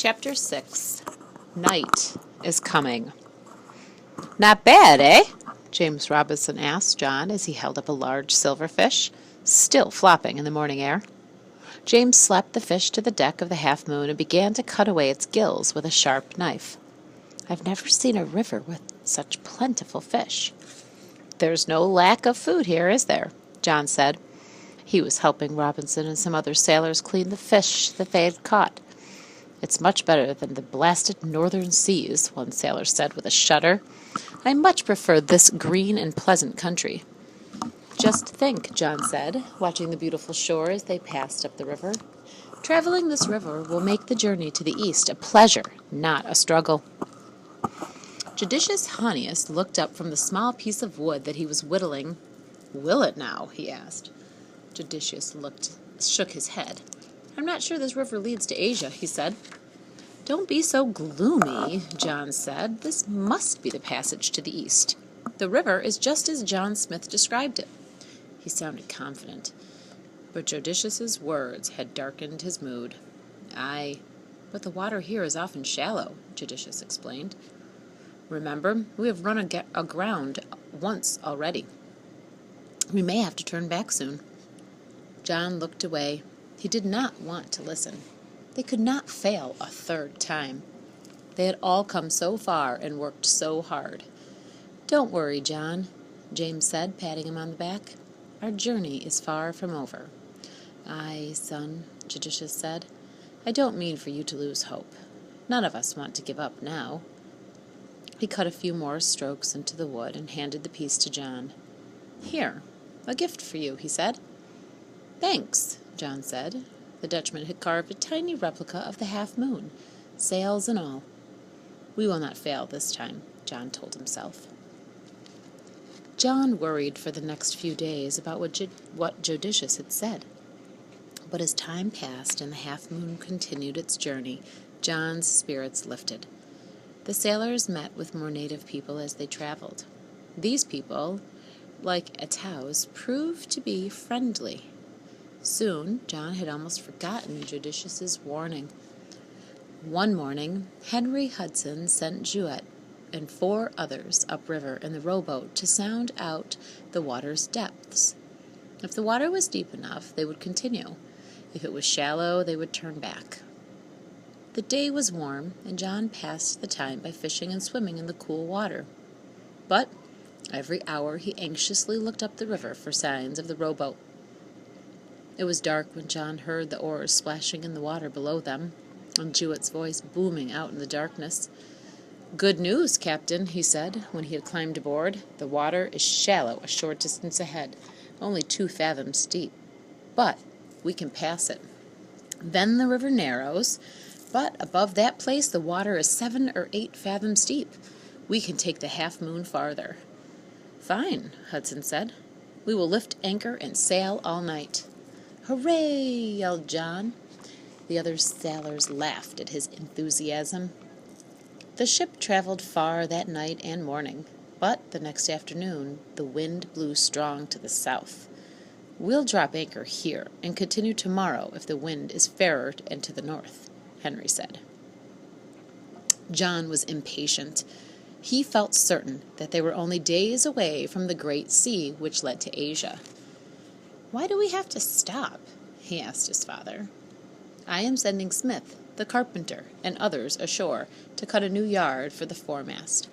Chapter 6. Night is Coming. "Not bad, eh?" James Robinson asked John as he held up a large silver fish, still flopping in the morning air. James slapped the fish to the deck of the Half Moon and began to cut away its gills with a sharp knife. "I've never seen a river with such plentiful fish." "There's no lack of food here, is there?" John said. He was helping Robinson and some other sailors clean the fish that they had caught. "It's much better than the blasted northern seas," one sailor said with a shudder. "I much prefer this green and pleasant country." "Just think," John said, watching the beautiful shore as they passed up the river. "Traveling this river will make the journey to the east a pleasure, not a struggle." Judicious Honeyus looked up from the small piece of wood that he was whittling. "Will it now?" he asked. Judicious shook his head. "I'm not sure this river leads to Asia," he said. "Don't be so gloomy," John said. "This must be the passage to the east. The river is just as John Smith described it." He sounded confident, but Judicious's words had darkened his mood. "Aye, but the water here is often shallow," Judicious explained. "Remember, we have run aground once already. We may have to turn back soon." John looked away. He did not want to listen. They could not fail a third time. They had all come so far and worked so hard. "Don't worry, John," James said, patting him on the back. "Our journey is far from over." "Aye, son," Judicious said. "I don't mean for you to lose hope. None of us want to give up now." He cut a few more strokes into the wood and handed the piece to John. "Here, a gift for you," he said. "Thanks," John said. The Dutchman had carved a tiny replica of the Half Moon, sails and all. "We will not fail this time," John told himself. John worried for the next few days about what Judicious had said. But as time passed and the Half Moon continued its journey, John's spirits lifted. The sailors met with more native people as they traveled. These people, like Ataus, proved to be friendly. Soon, John had almost forgotten Judicious's warning. One morning, Henry Hudson sent Juet and 4 others upriver in the rowboat to sound out the water's depths. If the water was deep enough, they would continue. If it was shallow, they would turn back. The day was warm, and John passed the time by fishing and swimming in the cool water. But every hour he anxiously looked up the river for signs of the rowboat. It was dark when John heard the oars splashing in the water below them, and Juet's voice booming out in the darkness. "Good news, Captain," he said, when he had climbed aboard. "The water is shallow a short distance ahead, only 2 fathoms deep. But we can pass it. Then the river narrows, but above that place the water is 7 or 8 fathoms deep. We can take the Half Moon farther." "Fine," Hudson said. "We will lift anchor and sail all night." "Hooray!" yelled John. The other sailors laughed at his enthusiasm. The ship traveled far that night and morning, but the next afternoon the wind blew strong to the south. "We'll drop anchor here and continue tomorrow if the wind is fairer and to the north," Henry said. John was impatient. He felt certain that they were only days away from the great sea which led to Asia. "Why do we have to stop?" he asked his father. "I am sending Smith, the carpenter, and others ashore to cut a new yard for the foremast,"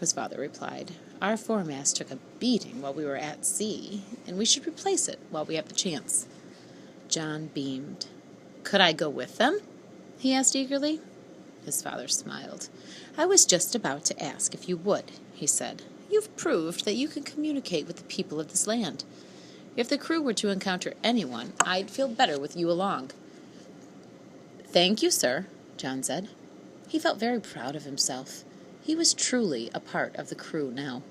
his father replied. "Our foremast took a beating while we were at sea, and we should replace it while we have the chance." John beamed. "Could I go with them?" he asked eagerly. His father smiled. "I was just about to ask if you would," he said. "You've proved that you can communicate with the people of this land. If the crew were to encounter anyone, I'd feel better with you along." "Thank you, sir," John said. He felt very proud of himself. He was truly a part of the crew now.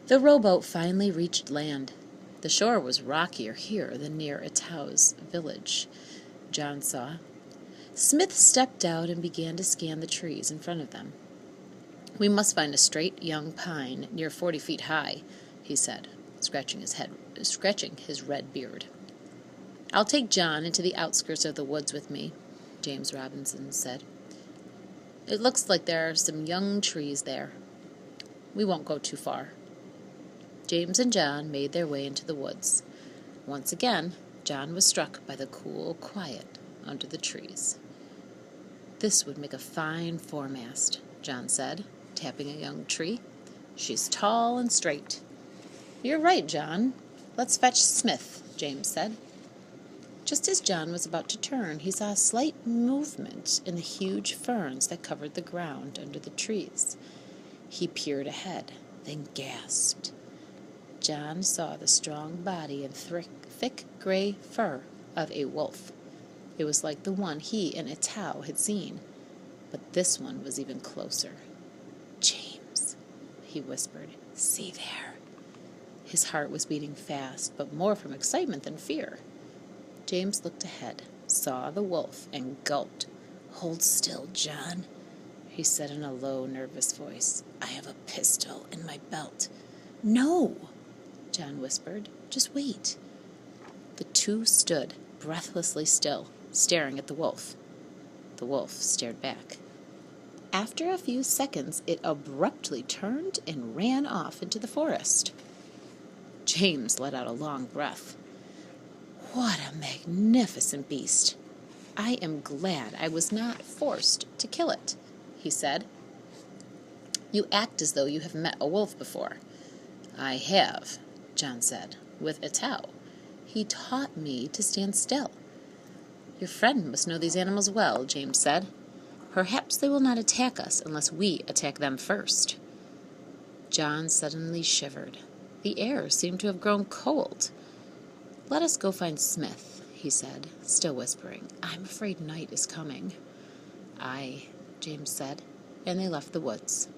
The rowboat finally reached land. The shore was rockier here than near Ataus village, John saw. Smith stepped out and began to scan the trees in front of them. "We must find a straight young pine near 40 feet high," he said, scratching his red beard. "I'll take John into the outskirts of the woods with me. James Robinson said. "It looks like there are some young trees there. We won't go too far." James and John made their way into the woods. Once again, John was struck by the cool quiet under the trees. "This would make a fine foremast," John said, tapping a young tree. "She's tall and straight." "You're right, John. Let's fetch Smith," James said. Just as John was about to turn, he saw a slight movement in the huge ferns that covered the ground under the trees. He peered ahead, then gasped. John saw the strong body and thick gray fur of a wolf. It was like the one he and Etau had seen, but this one was even closer. "James," he whispered, "see there." His heart was beating fast, but more from excitement than fear. James looked ahead, saw the wolf, and gulped. "Hold still, John," he said in a low, nervous voice. "I have a pistol in my belt." "No," John whispered. "Just wait." The two stood, breathlessly still, staring at the wolf. The wolf stared back. After a few seconds, it abruptly turned and ran off into the forest. James let out a long breath. "What a magnificent beast! I am glad I was not forced to kill it," he said. "You act as though you have met a wolf before." "I have," John said, "with Etau. He taught me to stand still." "Your friend must know these animals well," James said. "Perhaps they will not attack us unless we attack them first." John suddenly shivered. The air seemed to have grown cold. "Let us go find Smith," he said, still whispering. "I'm afraid night is coming." "Aye," James said, and they left the woods.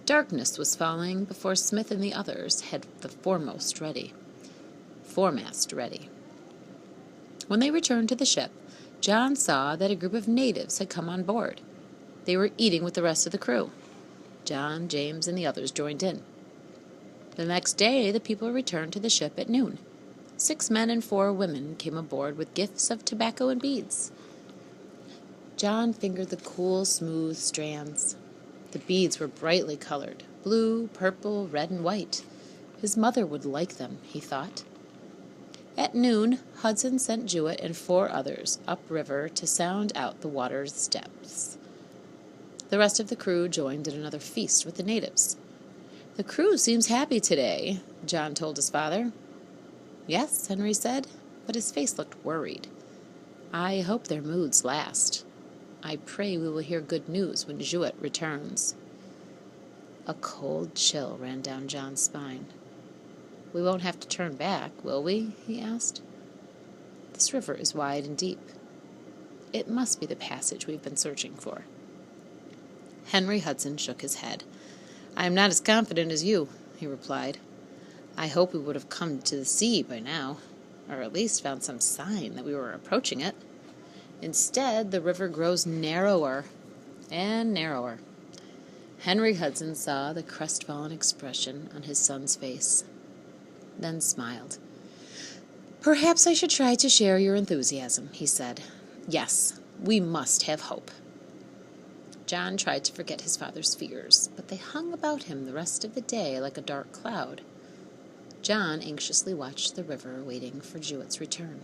Darkness was falling before Smith and the others had the foremast ready. When they returned to the ship, John saw that a group of natives had come on board. They were eating with the rest of the crew. John, James, and the others joined in. The next day, the people returned to the ship at noon. 6 men and 4 women came aboard with gifts of tobacco and beads. John fingered the cool, smooth strands. The beads were brightly colored, blue, purple, red, and white. His mother would like them, he thought. At noon, Hudson sent Jewett and 4 others upriver to sound out the water's depths. The rest of the crew joined in another feast with the natives. "The crew seems happy today," John told his father. "Yes," Henry said, but his face looked worried. "I hope their moods last. I pray we will hear good news when Jewett returns." A cold chill ran down John's spine. "We won't have to turn back, will we?" he asked. "This river is wide and deep. It must be the passage we've been searching for." Henry Hudson shook his head. "I am not as confident as you," he replied. "I hope we would have come to the sea by now, or at least found some sign that we were approaching it. Instead, the river grows narrower and narrower." Henry Hudson saw the crestfallen expression on his son's face, then smiled. "Perhaps I should try to share your enthusiasm," he said. "Yes, we must have hope." John tried to forget his father's fears, but they hung about him the rest of the day like a dark cloud. John anxiously watched the river, waiting for Jewett's return.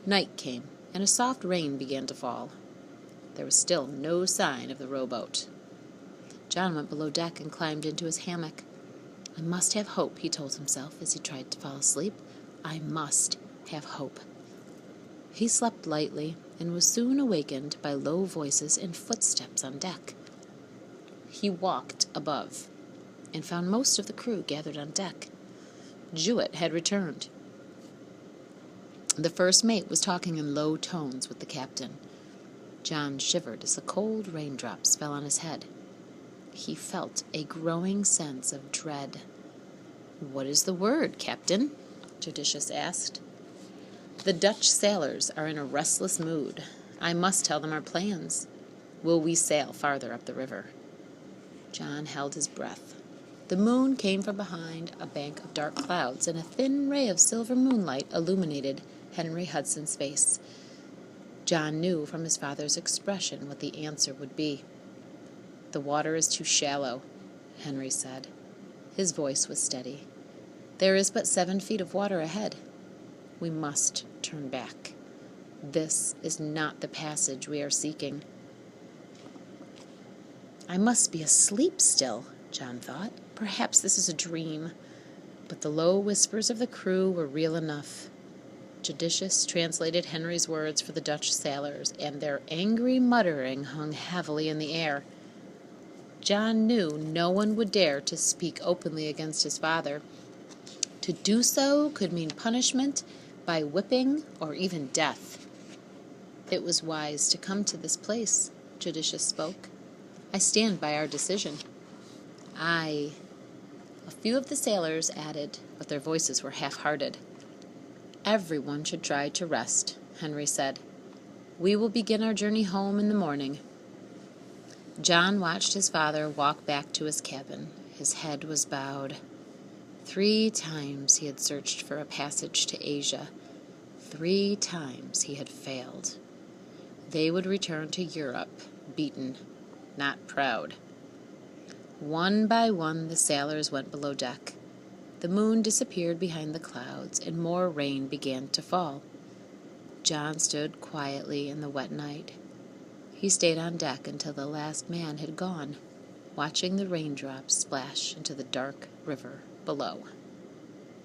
Night came, and a soft rain began to fall. There was still no sign of the rowboat. John went below deck and climbed into his hammock. "I must have hope," he told himself as he tried to fall asleep. "I must have hope." He slept lightly and was soon awakened by low voices and footsteps on deck. He walked above and found most of the crew gathered on deck. Jewett had returned. The first mate was talking in low tones with the captain. John shivered as the cold raindrops fell on his head. He felt a growing sense of dread. "What is the word, Captain?" Judicious asked. "The Dutch sailors are in a restless mood. I must tell them our plans. Will we sail farther up the river?" John held his breath. The moon came from behind a bank of dark clouds, and a thin ray of silver moonlight illuminated Henry Hudson's face. John knew from his father's expression what the answer would be. "The water is too shallow," Henry said. His voice was steady. "There is but 7 feet of water ahead. We must turn back. This is not the passage we are seeking." "I must be asleep still," John thought. "Perhaps this is a dream." But the low whispers of the crew were real enough. Judicious translated Henry's words for the Dutch sailors, and their angry muttering hung heavily in the air. John knew no one would dare to speak openly against his father. To do so could mean punishment by whipping or even death. "It was wise to come to this place," Judicious spoke. "I stand by our decision." "Aye," a few of the sailors added, but their voices were half-hearted. "Everyone should try to rest," Henry said. "We will begin our journey home in the morning." John watched his father walk back to his cabin. His head was bowed. 3 times he had searched for a passage to Asia. 3 times he had failed. They would return to Europe, beaten, not proud. One by one the sailors went below deck. The moon disappeared behind the clouds, and more rain began to fall. John stood quietly in the wet night. He stayed on deck until the last man had gone, watching the raindrops splash into the dark river below.